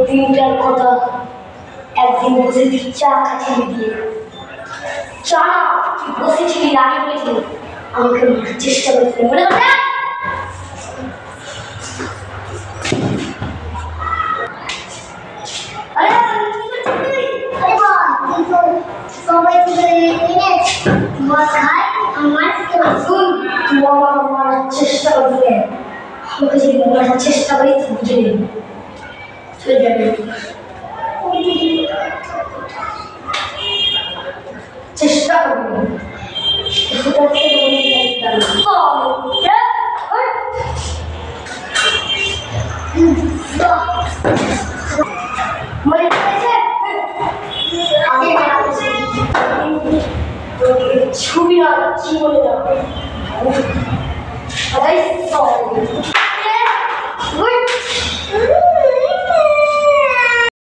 দিনটার কথা একদিন বসে চা খাচ্ছিলি দিয়ে চা তুই বসেছিলি রাগে বলেছিলি আমাকে মারার চেষ্টা করেছিলি মনে কথা চেষ্টা করবে আমাকে যদি মারার চেষ্টা করি বুঝে নেব চেষ্টা করবো মনে পড়েছে আগে ছবি না কি বলে দাও Nice song.